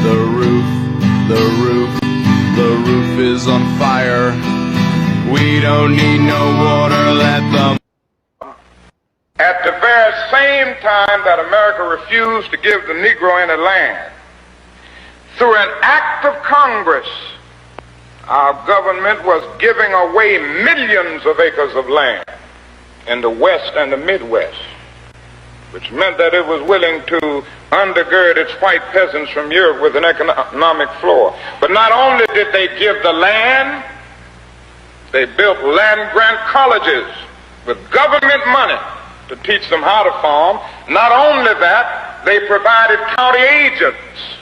The roof is on fire. We don't need no water, let them. At the very same time that America refused to give the Negro any land, through an act of Congress, our government was giving away millions of acres of land in the West and the Midwest, which meant that it was willing to undergird its white peasants from Europe with an economic floor. But not only did they give the land, they built land-grant colleges with government money to teach them how to farm. Not only that, they provided county agents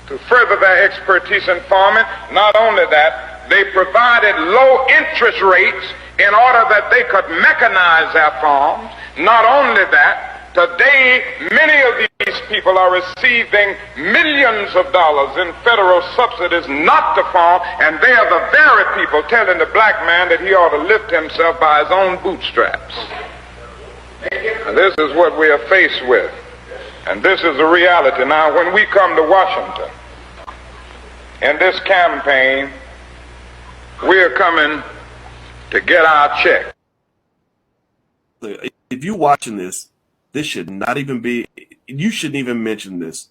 to further their expertise in farming. Not only that, they provided low interest rates in order that they could mechanize their farms. Not only that, today, many of these people are receiving millions of dollars in federal subsidies not to farm, and they are the very people telling the black man that he ought to lift himself by his own bootstraps. And this is what we are faced with, and this is the reality. Now, when we come to Washington in this campaign, we are coming to get our check. If you're watching this, this should not even be, you shouldn't even mention this.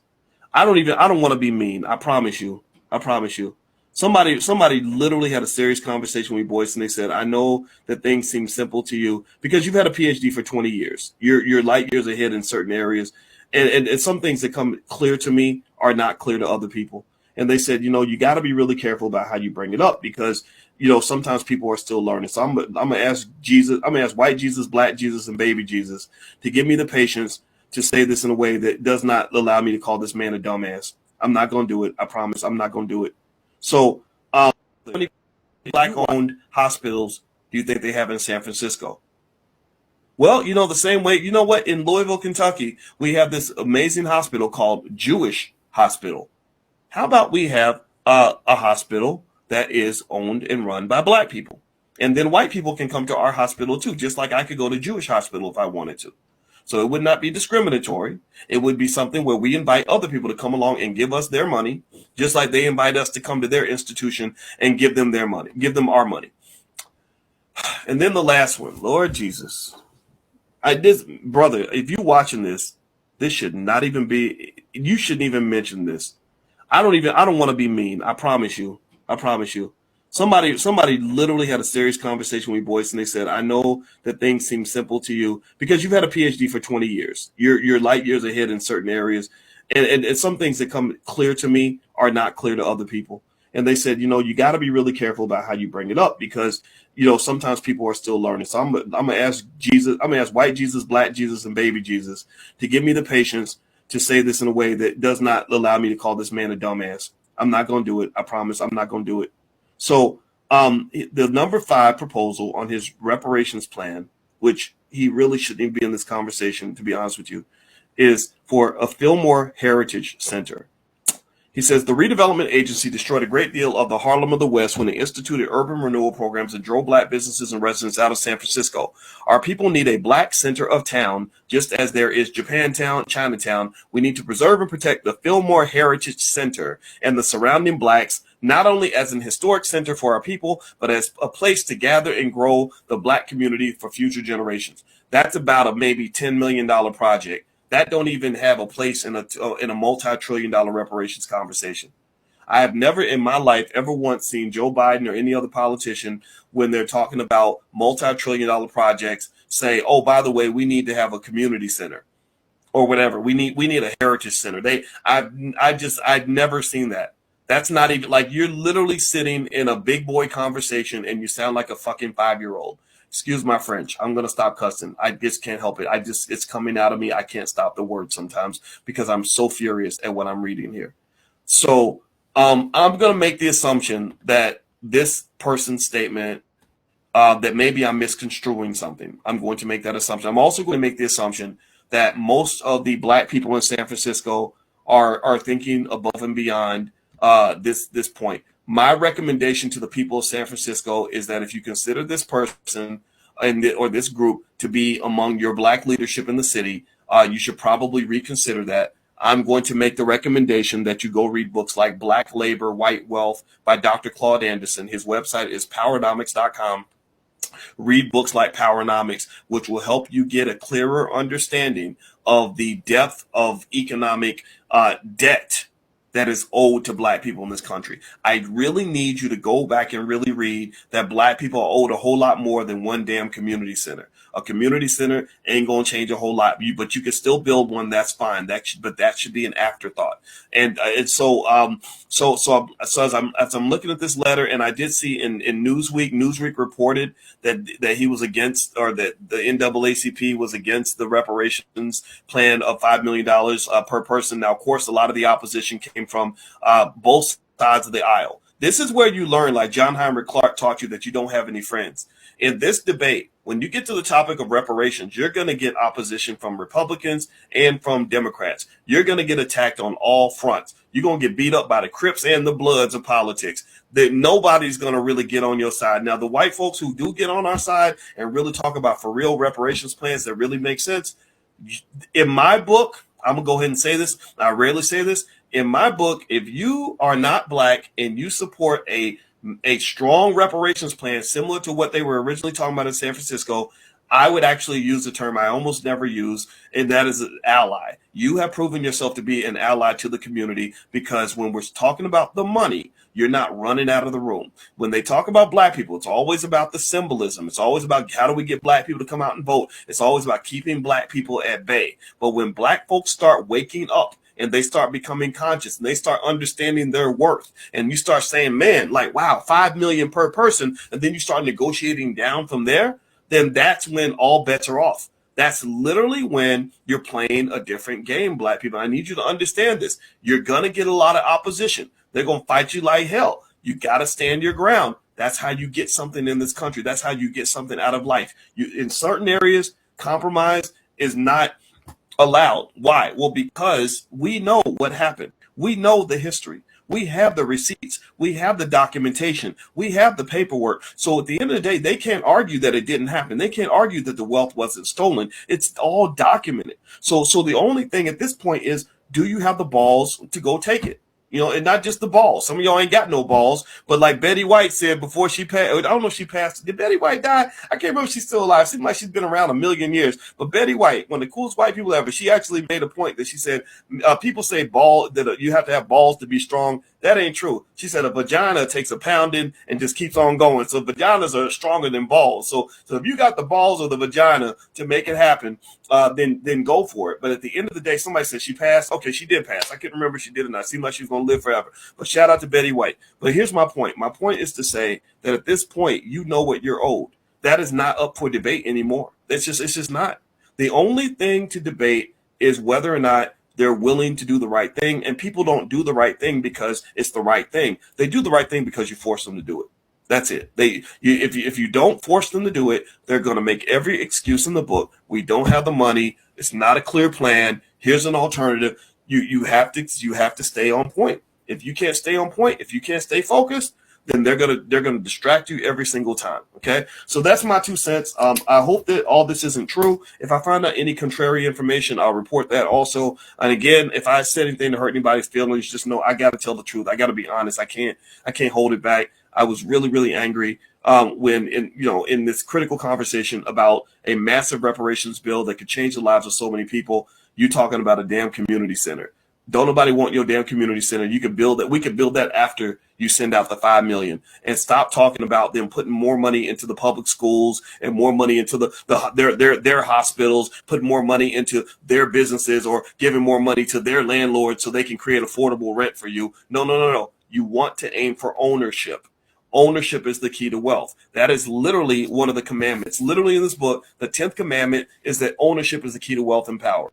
I don't want to be mean. I promise you. Somebody literally had a serious conversation with me, boys, and they said, I know that things seem simple to you because you've had a PhD for 20 years. You're light years ahead in certain areas. And some things that come clear to me are not clear to other people. And they said, you got to be really careful about how you bring it up because, sometimes people are still learning. So I'm going to ask Jesus, I'm going to ask white Jesus, black Jesus, and baby Jesus to give me the patience to say this in a way that does not allow me to call this man a dumbass. I'm not going to do it. I promise I'm not going to do it. So how many black-owned hospitals do you think they have in San Francisco? Well, the same way, what? In Louisville, Kentucky, we have this amazing hospital called Jewish Hospital. How about we have a hospital that is owned and run by black people? And then white people can come to our hospital too, just like I could go to Jewish hospital if I wanted to. So it would not be discriminatory. It would be something where we invite other people to come along and give us their money, just like they invite us to come to their institution and give them their money, give them our money. And then the last one, Lord Jesus. Brother, if you're watching this, this should not even be, you shouldn't even mention this. I don't want to be mean. I promise you. Somebody literally had a serious conversation with me, boys, and they said, I know that things seem simple to you because you've had a PhD for 20 years. You're light years ahead in certain areas. And some things that come clear to me are not clear to other people. And they said, you got to be really careful about how you bring it up because, sometimes people are still learning. So I'm going to ask Jesus, I'm going to ask white Jesus, black Jesus, and baby Jesus to give me the patience to say this in a way that does not allow me to call this man a dumbass. I'm not going to do it. I promise I'm not going to do it. So the number 5 proposal on his reparations plan, which he really shouldn't even be in this conversation, to be honest with you, is for a Fillmore Heritage Center. He says the redevelopment agency destroyed a great deal of the Harlem of the West when they instituted urban renewal programs and drove black businesses and residents out of San Francisco. Our people need a black center of town, just as there is Japantown, Chinatown. We need to preserve and protect the Fillmore Heritage Center and the surrounding blacks, not only as an historic center for our people, but as a place to gather and grow the black community for future generations. That's about a maybe $10 million project. That don't even have a place in a multi-trillion-dollar reparations conversation. I have never in my life ever once seen Joe Biden or any other politician, when they're talking about multi-trillion-dollar projects, say, oh, by the way, we need to have a community center or whatever. We need a heritage center. I've never seen that. That's not even, like, you're literally sitting in a big boy conversation and you sound like a fucking 5-year-old. Excuse my French. I'm going to stop cussing. I just can't help it. It's coming out of me. I can't stop the word sometimes because I'm so furious at what I'm reading here. So I'm going to make the assumption that this person's statement, that maybe I'm misconstruing something. I'm going to make that assumption. I'm also going to make the assumption that most of the black people in San Francisco are thinking above and beyond this point. My recommendation to the people of San Francisco is that if you consider this person or this group to be among your black leadership in the city, you should probably reconsider that. I'm going to make the recommendation that you go read books like Black Labor, White Wealth by Dr. Claude Anderson. His website is powernomics.com. Read books like Powernomics, which will help you get a clearer understanding of the depth of economic debt that is owed to black people in this country. I really need you to go back and really read that black people are owed a whole lot more than one damn community center. A community center ain't going to change a whole lot, but you can still build one. That's fine. But that should be an afterthought. And so as I'm looking at this letter, and I did see in Newsweek reported that he was against, or that the NAACP was against the reparations plan of $5 million per person. Now, of course, a lot of the opposition came from both sides of the aisle. This is where you learn, like John Heinrich Clark taught you, that you don't have any friends. In this debate, when you get to the topic of reparations, you're going to get opposition from Republicans and from Democrats. You're going to get attacked on all fronts. You're going to get beat up by the Crips and the Bloods of politics. That nobody's going to really get on your side. Now, the white folks who do get on our side and really talk about for real reparations plans that really make sense, in my book, I'm going to go ahead and say this. I rarely say this. In my book, if you are not black and you support a strong reparations plan similar to what they were originally talking about in San Francisco, I would actually use the term I almost never use, and that is an ally. You have proven yourself to be an ally to the community, because when we're talking about the money, you're not running out of the room. When they talk about black people, it's always about the symbolism. It's always about how do we get black people to come out and vote. It's always about keeping black people at bay. But when black folks start waking up and they start becoming conscious and they start understanding their worth, and you start saying, man, like, wow, 5 million per person, and then you start negotiating down from there, then that's when all bets are off. That's literally when you're playing a different game, black people. I need you to understand this. You're going to get a lot of opposition. They're going to fight you like hell. You got to stand your ground. That's how you get something in this country. That's how you get something out of life. In certain areas, compromise is not allowed. Why? Well, because we know what happened. We know the history. We have the receipts. We have the documentation. We have the paperwork. So at the end of the day, they can't argue that it didn't happen. They can't argue that the wealth wasn't stolen. It's all documented. So the only thing at this point is, do you have the balls to go take it? You know, and not just the balls. Some of y'all ain't got no balls. But like Betty White said before she passed, I don't know if she passed. Did Betty White die? I can't remember if she's still alive. Seems like she's been around a million years. But Betty White, one of the coolest white people ever, she actually made a point that she said, people say that you have to have balls to be strong. That ain't true. She said a vagina takes a pounding and just keeps on going. So vaginas are stronger than balls. So if you got the balls or the vagina to make it happen, then go for it. But at the end of the day, somebody said she passed. Okay, she did pass. I can't remember if she did or not. It seemed like she was going to live forever. But shout out to Betty White. But here's my point. My point is to say that at this point, you know what you're owed. That is not up for debate anymore. It's just not. The only thing to debate is whether or not they're willing to do the right thing. And people don't do the right thing because it's the right thing. They do the right thing because you force them to do it. That's it. If you don't force them to do it, they're going to make every excuse in the book. We don't have the money. It's not a clear plan. Here's an alternative. You have to stay on point. If you can't stay on point, if you can't stay focused, then they're gonna distract you every single time. Okay, so that's my 2 cents. I hope that all this isn't true. If I find out any contrary information, I'll report that also. And again, if I said anything to hurt anybody's feelings, just know I got to tell the truth. I got to be honest. I can't hold it back. I was really, really angry when in this critical conversation about a massive reparations bill that could change the lives of so many people. You talking about a damn community center. Don't nobody want your damn community center. You could build that. We could build that after you send out the 5 million, and stop talking about them putting more money into the public schools and more money into their hospitals, put more money into their businesses, or giving more money to their landlords so they can create affordable rent for you. No. You want to aim for ownership. Ownership is the key to wealth. That is literally one of the commandments. Literally in this book, the 10th commandment is that ownership is the key to wealth and power.